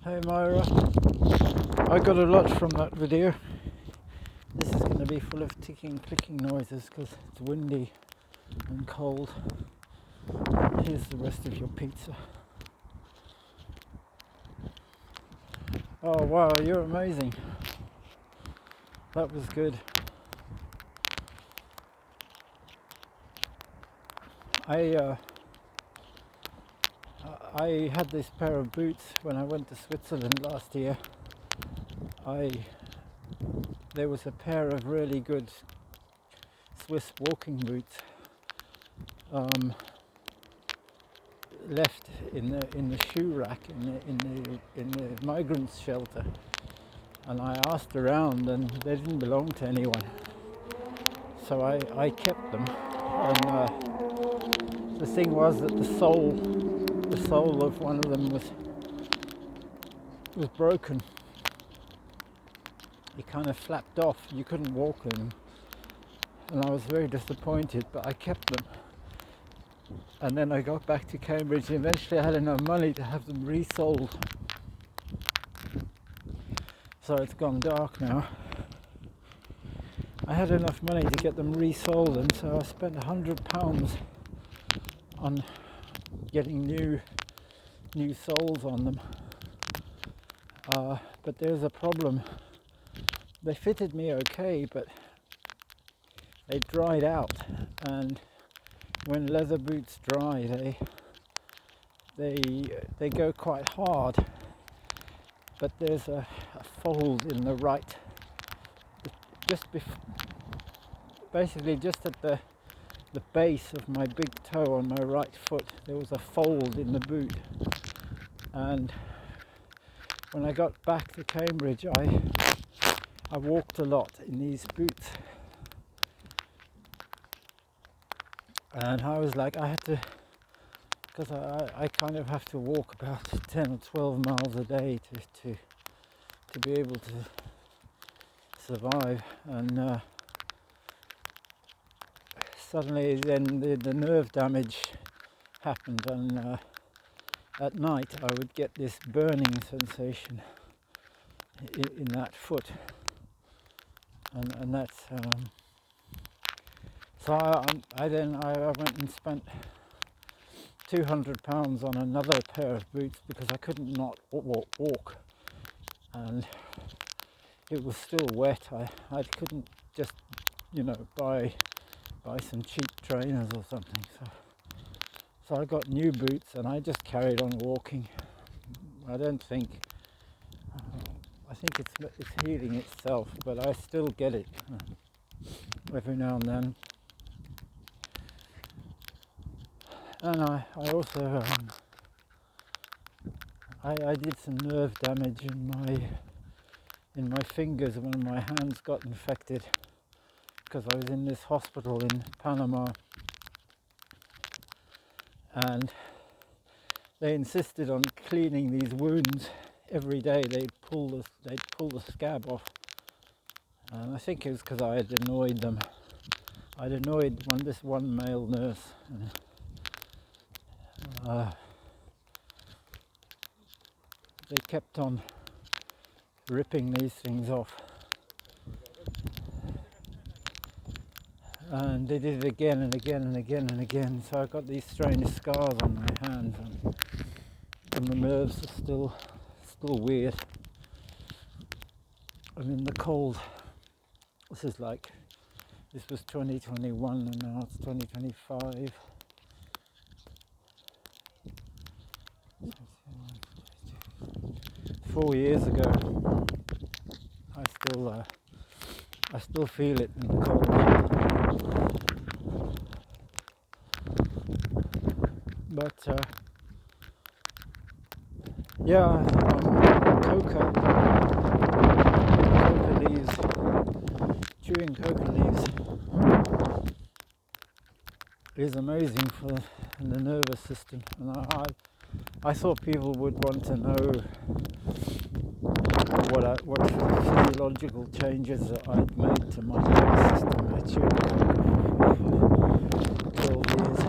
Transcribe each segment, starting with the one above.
Hey Myra, I got a lot from that video. This is going to be full of ticking, clicking noises because it's windy and cold. Here's the rest of your pizza. Oh wow, you're amazing. That was good. I had this pair of boots when I went to Switzerland last year. There was a pair of really good Swiss walking boots left in the shoe rack in the migrants shelter, and I asked around and they didn't belong to anyone, so I kept them. And the thing was that the sole of one of them was broken. It kind of flapped off. You couldn't walk in them, and I was very disappointed, but I kept them. And then I got back to Cambridge and eventually I had enough money to have them resold. So it's gone dark now. I had enough money to get them resold, and so I spent £100 on getting new soles on them. But there's a problem. They fitted me okay, but they dried out, and when leather boots dry, they go quite hard. But there's a fold in the right, basically just at the base of my big toe on my right foot. There was a fold in the boot, and when I got back to Cambridge, I walked a lot in these boots, and I was like, I had to, because I kind of have to walk about 10 or 12 miles a day to be able to survive. And suddenly then the nerve damage happened, and at night I would get this burning sensation in that foot, and that's so I went and spent £200 on another pair of boots because I couldn't not walk, and it was still wet. I couldn't just buy some cheap trainers or something, so I got new boots and I just carried on walking. I think it's healing itself, but I still get it every now and then. And I also I did some nerve damage in my fingers when my hands got infected, because I was in this hospital in Panama, and they insisted on cleaning these wounds every day. They'd pull the scab off, and I think it was because I had annoyed them. I'd annoyed this one male nurse, and they kept on ripping these things off, and they did it again and again and again and again. So I got these strange scars on my hands, and the nerves are still weird. I'm in the cold. This was 2021 and now it's 2025. Four years ago, I still feel it in the cold. But yeah, coca leaves, chewing coca leaves is amazing for the nervous system, and I thought people would want to know what physiological changes that I'd made to my nervous system. I chewed for 12 years,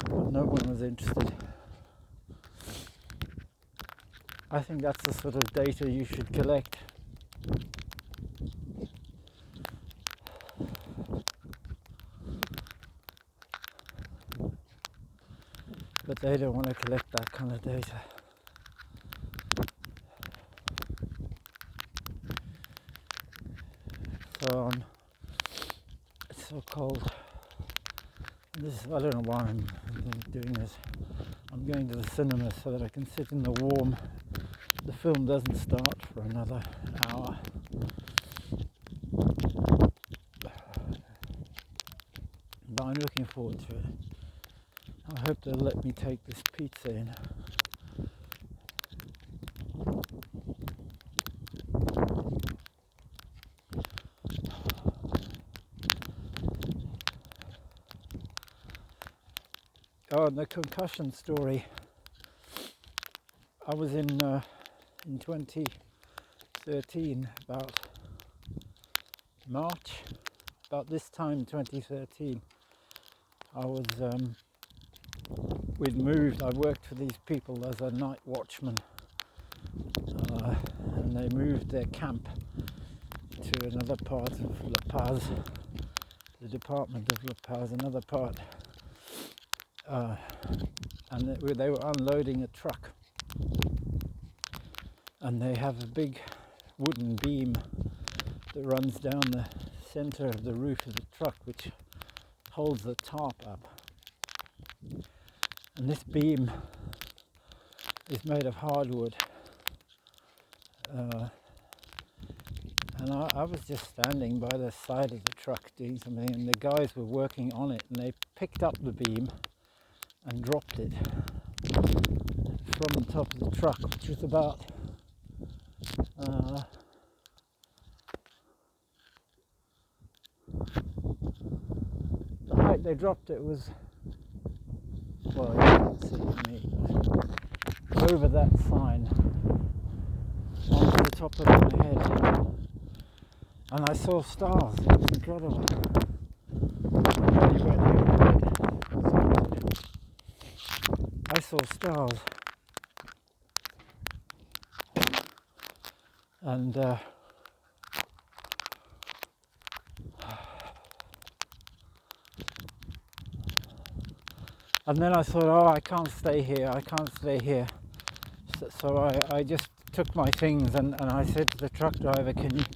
but no one was interested. I think that's the sort of data you should collect. But they don't want to collect that kind of data. So it's so cold. I don't know why I'm doing this. I'm going to the cinema so that I can sit in the warm. The film doesn't start for another hour. But I'm looking forward to it. I hope they'll let me take this pizza in. Oh, and the concussion story. I was in 2013, about March, about this time 2013. I was we'd moved. I worked for these people as a night watchman, and they moved their camp to another part of La Paz, the department of La Paz, another part. And they were unloading a truck, and they have a big wooden beam that runs down the center of the roof of the truck, which holds the tarp up. And this beam is made of hardwood. And I was just standing by the side of the truck doing something, and the guys were working on it, and they picked up the beam and dropped it from the top of the truck, which was about the height they dropped it was, well, you can't see me, over that sign onto the top of my head, and I saw stars. It was incredible. I saw stars, and then I thought, oh, I can't stay here. So I just took my things and I said to the truck driver, can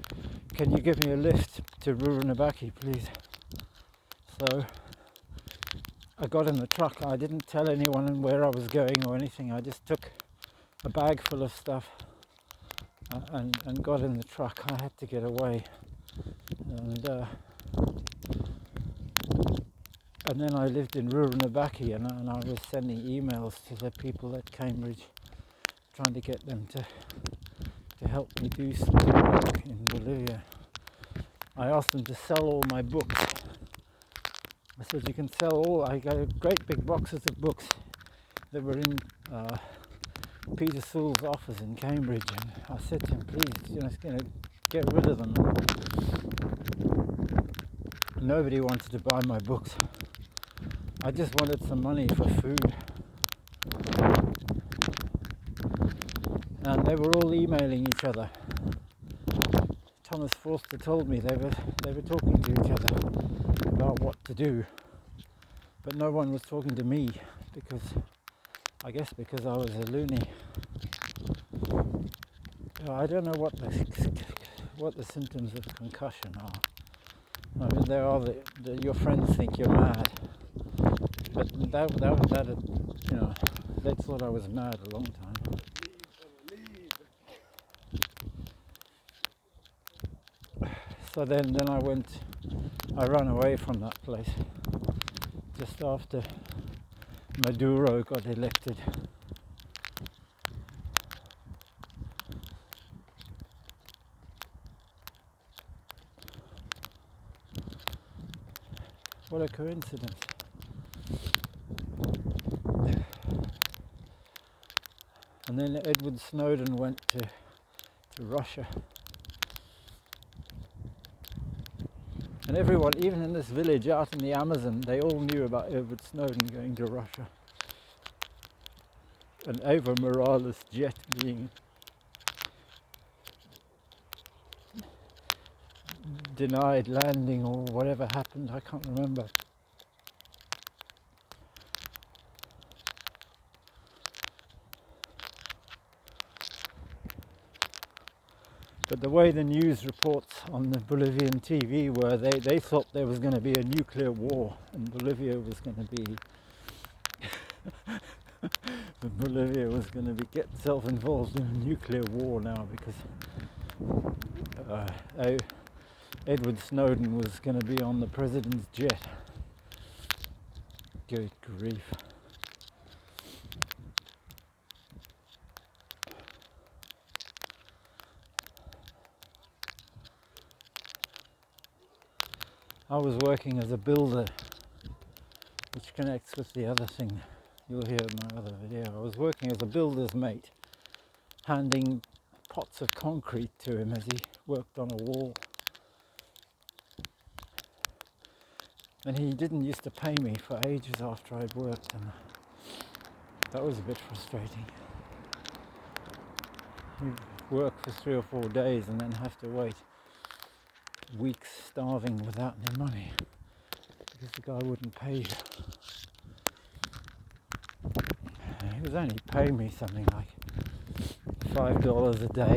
you give me a lift to Ruranabaki, please? So I got in the truck. I didn't tell anyone where I was going or anything. I just took a bag full of stuff and got in the truck. I had to get away, and then I lived in Ruranabaki, and I was sending emails to the people at Cambridge, trying to get them to help me do some work in Bolivia. I asked them to sell all my books. I said, you can sell all. I got great big boxes of books that were in Peter Sewell's office in Cambridge, and I said to him, please, get rid of them. Nobody wanted to buy my books. I just wanted some money for food. And they were all emailing each other. Thomas Forster told me they were talking to each other about what to do, but no one was talking to me because I was a loony. I don't know what the symptoms of concussion are. I mean, there are your friends think you're mad, but that they thought I was mad a long time. So then I ran away from that place just after Maduro got elected. What a coincidence. And then Edward Snowden went to Russia. And everyone, even in this village out in the Amazon, they all knew about Edward Snowden going to Russia. an Evo Morales jet being denied landing or whatever happened, I can't remember. But the way the news reports on the Bolivian TV were, they thought there was going to be a nuclear war and Bolivia was going to be get itself involved in a nuclear war now because Edward Snowden was going to be on the president's jet. Good grief. I was working as a builder, which connects with the other thing you'll hear in my other video. I was working as a builder's mate, handing pots of concrete to him as he worked on a wall. And he didn't used to pay me for ages after I'd worked, and that was a bit frustrating. You'd work for 3 or 4 days and then have to wait weeks starving without any money because the guy wouldn't pay you. He was only paying me something like $5 a day.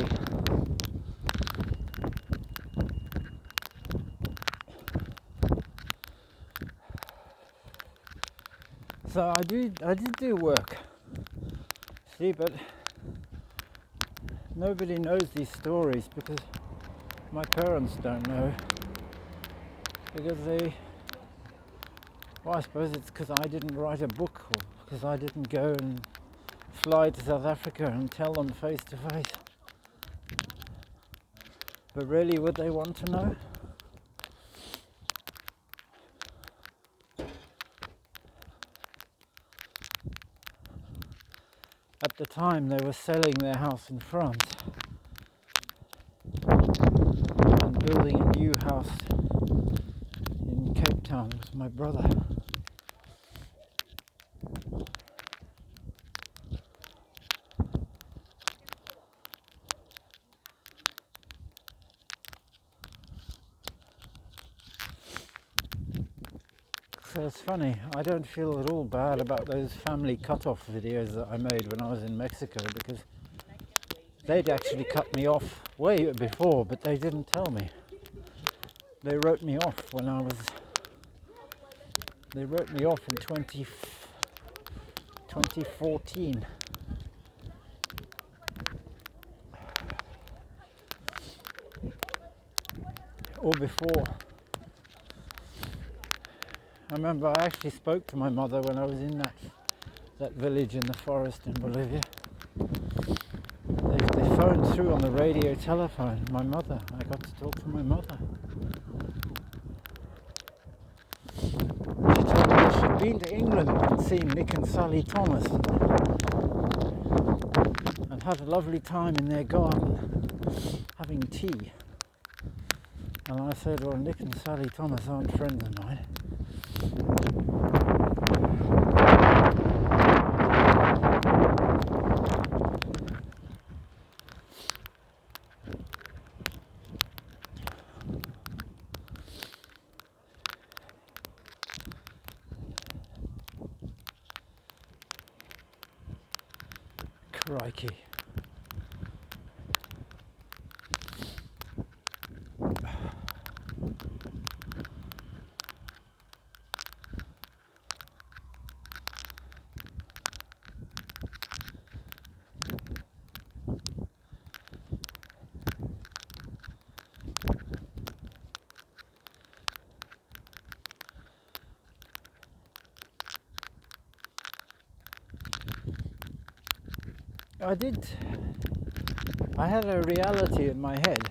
So I did do work. See, but nobody knows these stories because my parents don't know, because I suppose it's because I didn't write a book, or because I didn't go and fly to South Africa and tell them face to face. But really, would they want to know? At the time, they were selling their house in France and building a new house in Cape Town with my brother. So it's funny, I don't feel at all bad about those family cut-off videos that I made when I was in Mexico, because they'd actually cut me off way before, but they didn't tell me. They wrote me off in 2014. Or before. I remember I actually spoke to my mother when I was in that village in the forest in Bolivia. They phoned through on the radio telephone, my mother. I got to talk to my mother. She told me she'd been to England and seen Nick and Sally Thomas and had a lovely time in their garden having tea. And I said, well, Nick and Sally Thomas aren't friends of mine. Crikey. I had a reality in my head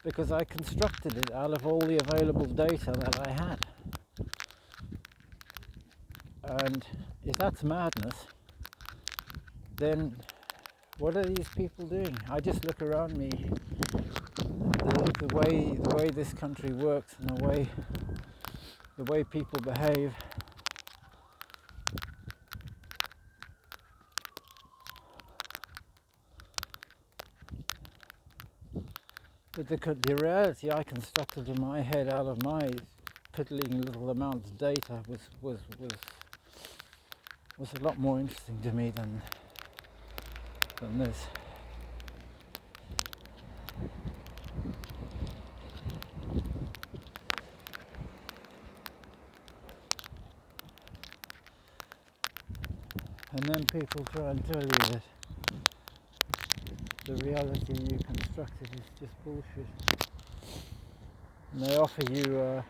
because I constructed it out of all the available data that I had. And if that's madness, then what are these people doing? I just look around me, the way this country works and the way people behave. But the reality I constructed in my head out of my piddling little amount of data was a lot more interesting to me than this. And then people try and tell you that the reality you constructed is just bullshit. And they offer you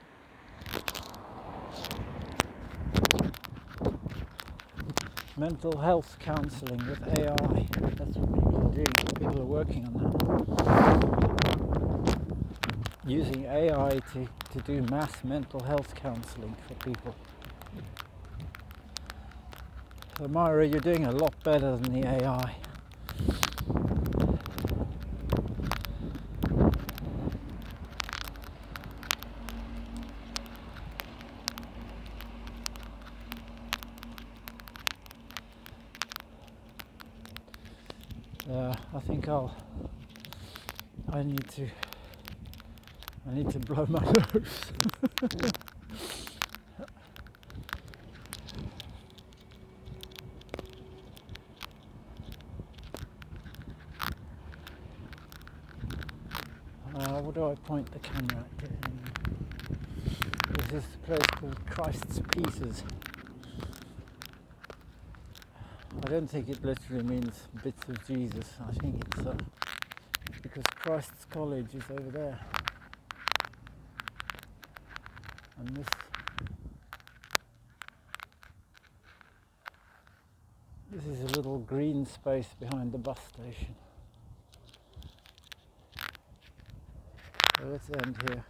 mental health counselling with AI. That's what people are doing. People are working on that. Using AI to do mass mental health counselling for people. So Myra, you're doing a lot better than the AI. I think I need to blow my nose. What do I point the camera at? There's this place called Christ's Pieces. I don't think it literally means bits of Jesus. I think it's because Christ's College is over there. And this is a little green space behind the bus station. So let's end here.